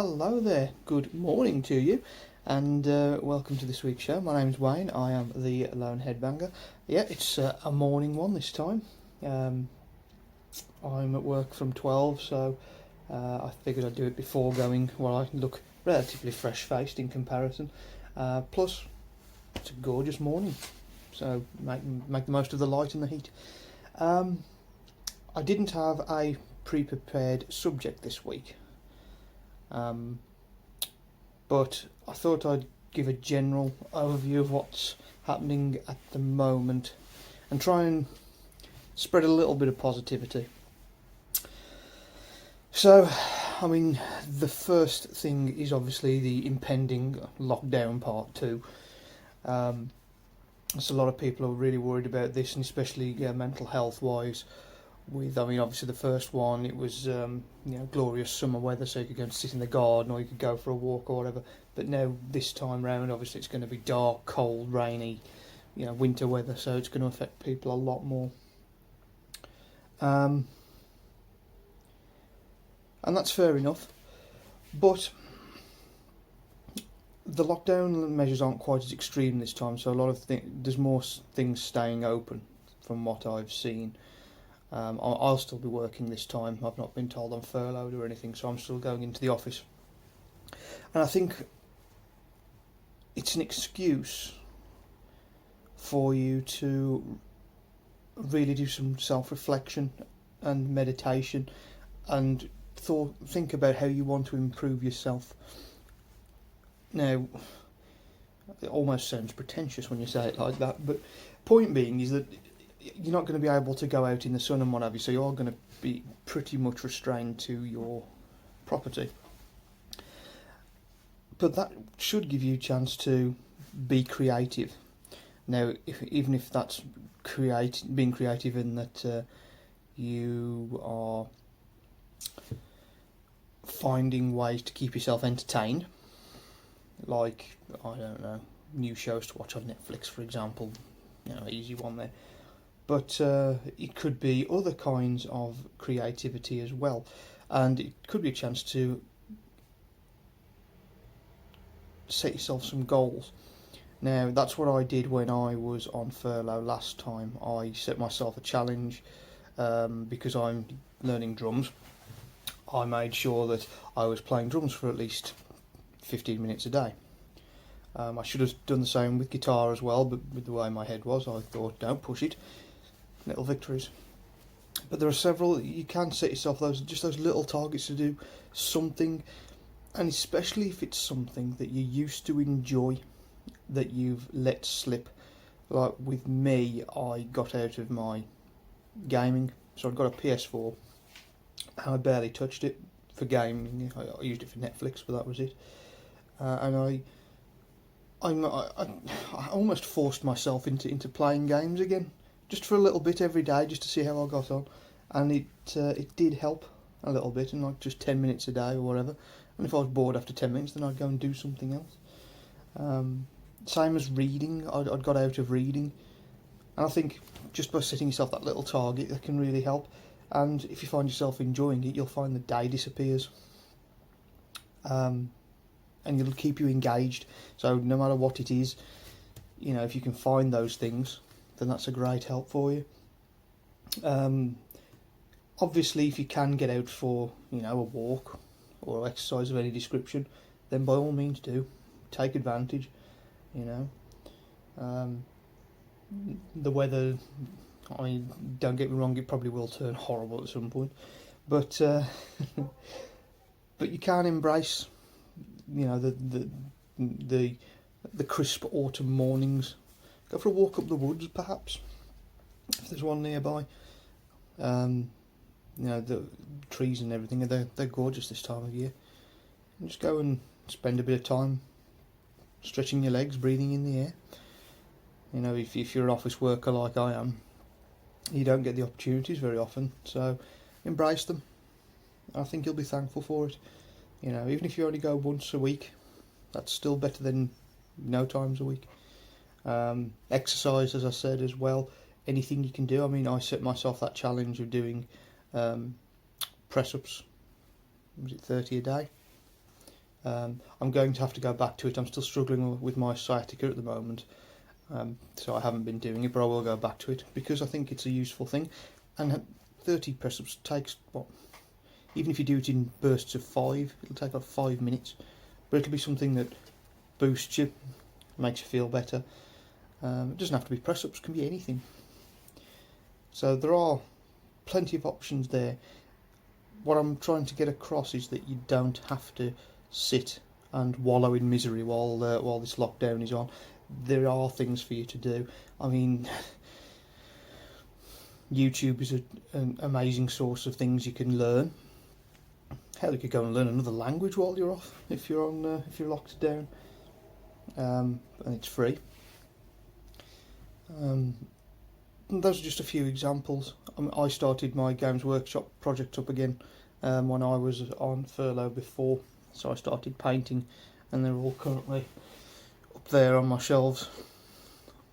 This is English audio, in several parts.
Hello there, good morning to you, and welcome to this week's show. My name's Wayne, I am the Lone Headbanger. Yeah, it's a morning one this time. I'm at work from 12, so I figured I'd do it before going, well, I look relatively fresh-faced in comparison. Plus, it's a gorgeous morning, so make the most of the light and the heat. I didn't have a pre-prepared subject this week. But I thought I'd give a general overview of what's happening at the moment and try and spread a little bit of positivity. So, I mean, the first thing is obviously the impending lockdown part 2. So a lot of people are really worried about this, and especially mental health wise. Obviously the first one, it was glorious summer weather, so you could go and sit in the garden or you could go for a walk or whatever. But now this time round, obviously it's going to be dark, cold, rainy, winter weather, so it's going to affect people a lot more. And that's fair enough, but the lockdown measures aren't quite as extreme this time, so a lot of there's more things staying open from what I've seen. I'll still be working this time. I've not been told I'm furloughed or anything, so I'm still going into the office. And I think it's an excuse for you to really do some self-reflection and meditation and think about how you want to improve yourself. Now, it almost sounds pretentious when you say it like that, but point being is that you're not going to be able to go out in the sun and what have you, so you're going to be pretty much restrained to your property. But that should give you a chance to be creative. Now, even if that's being creative in that you are finding ways to keep yourself entertained, like, I don't know, new shows to watch on Netflix, for example, easy one there. But it could be other kinds of creativity as well, and it could be a chance to set yourself some goals. Now, that's what I did when I was on furlough last time. I set myself a challenge because I'm learning drums. I made sure that I was playing drums for at least 15 minutes a day. I should have done the same with guitar as well, but with the way my head was, I thought, don't push it. Little victories. But there are several. You can set yourself those little targets to do something, and especially if it's something that you used to enjoy that you've let slip. Like with me, I got out of my gaming, so I've got a PS4 and I barely touched it for gaming. I used it for Netflix, but that was it. And I almost forced myself into playing games again, just for a little bit every day, just to see how I got on, and it did help a little bit, and like just 10 minutes a day or whatever. And if I was bored after 10 minutes, then I'd go and do something else. Same as reading, I'd got out of reading, and I think just by setting yourself that little target, that can really help. And if you find yourself enjoying it, you'll find the day disappears, and it'll keep you engaged. So no matter what it is, if you can find those things, then that's a great help for you. Obviously, if you can get out for a walk or exercise of any description, then by all means do. Take advantage. The weather, I mean, don't get me wrong, it probably will turn horrible at some point, but but you can embrace the crisp autumn mornings. Go for a walk up the woods, perhaps, if there's one nearby. The trees and everything, they're gorgeous this time of year. And just go and spend a bit of time stretching your legs, breathing in the air. If you're an office worker like I am, you don't get the opportunities very often, so embrace them. I think you'll be thankful for it. Even if you only go once a week, that's still better than no times a week. Exercise, as I said, as well. Anything you can do. I mean, I set myself that challenge of doing press-ups. Was it 30 a day? I'm going to have to go back to it. I'm still struggling with my sciatica at the moment, so I haven't been doing it, but I will go back to it because I think it's a useful thing. And 30 press-ups takes, what, even if you do it in bursts of 5, it'll take like 5 minutes, but it'll be something that boosts you, makes you feel better. It doesn't have to be press-ups, it can be anything. So there are plenty of options there. What I'm trying to get across is that you don't have to sit and wallow in misery while this lockdown is on. There are things for you to do. I mean, YouTube is an amazing source of things you can learn. Hell, you could go and learn another language while you're off if you're locked down, and it's free. Those are just a few examples. I started my Games Workshop project up again when I was on furlough before, so I started painting, and they're all currently up there on my shelves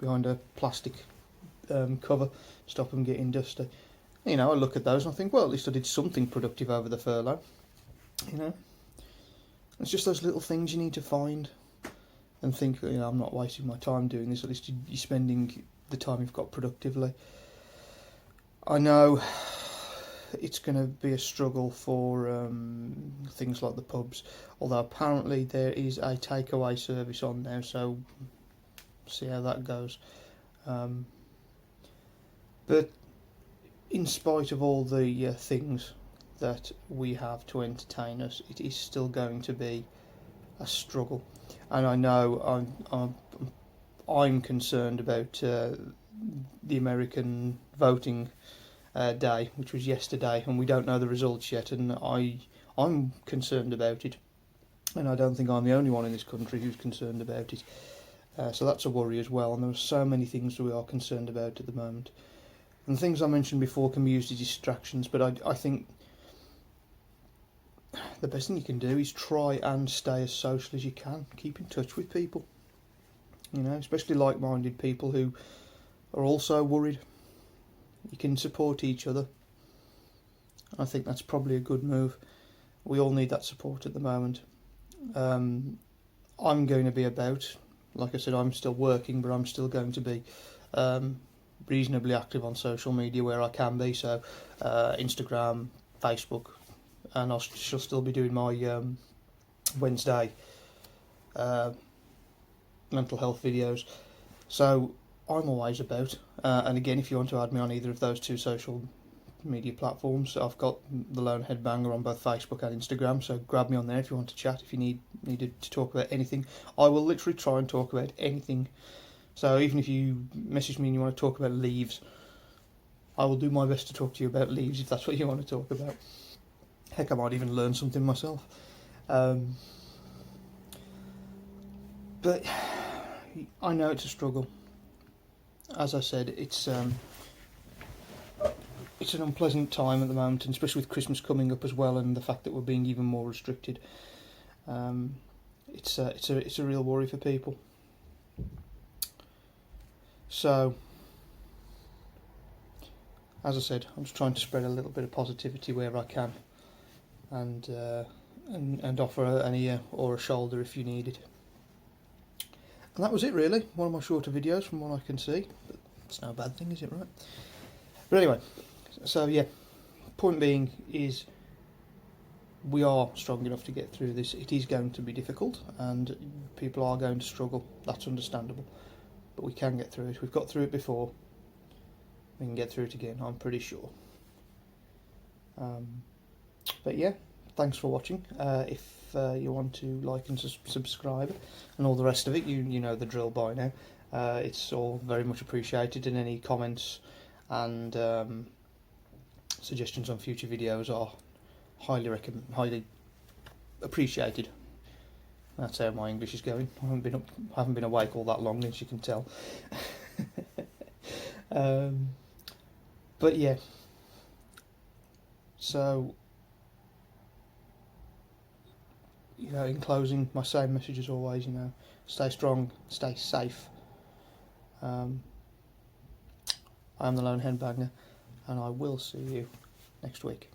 behind a plastic cover, stop them getting dusty. You know, I look at those and I think, well, at least I did something productive over the furlough. You know, it's just those little things you need to find and think, you know, I'm not wasting my time doing this. At least you're spending the time you've got productively. I know it's going to be a struggle for things like the pubs, although apparently there is a takeaway service on now, so see how that goes. But in spite of all the things that we have to entertain us, it is still going to be a struggle. And I know I'm concerned about the American voting day, which was yesterday, and we don't know the results yet, and I'm concerned about it, and I don't think I'm the only one in this country who's concerned about it. So that's a worry as well, and there are so many things that we are concerned about at the moment. And things I mentioned before can be used as distractions, but I think the best thing you can do is try and stay as social as you can. Keep in touch with people, you know, especially like-minded people who are also worried. You can support each other. I think that's probably a good move. We all need that support at the moment. I'm going to be about, like I said, I'm still working, but I'm still going to be reasonably active on social media where I can be, so Instagram, Facebook, and I shall still be doing my Wednesday mental health videos. So I'm always about, and again, if you want to add me on either of those two social media platforms, I've got the Lone Headbanger on both Facebook and Instagram, so grab me on there if you want to chat, if you needed to talk about anything. I will literally try and talk about anything. So even if you message me and you want to talk about leaves, I will do my best to talk to you about leaves if that's what you want to talk about. Heck, I might even learn something myself. But I know it's a struggle. As I said, it's an unpleasant time at the moment, and especially with Christmas coming up as well, and the fact that we're being even more restricted. It's a real worry for people. So, as I said, I'm just trying to spread a little bit of positivity where I can, and offer an ear or a shoulder if you need it. And that was it, really. One of my shorter videos from what I can see, but it's no bad thing, is it, right? But anyway, so yeah, point being is we are strong enough to get through this. It is going to be difficult, and people are going to struggle. That's understandable. But we can get through it. We've got through it before. We can get through it again, I'm pretty sure. But yeah, thanks for watching. If you want to like and subscribe and all the rest of it, you know the drill by now. It's all very much appreciated, and any comments and suggestions on future videos are highly appreciated. That's how my English is going. I haven't been awake all that long, as you can tell. But yeah, so, you know, in closing, my same message as always, you know, stay strong, stay safe. I am the Lone Headbanger, and I will see you next week.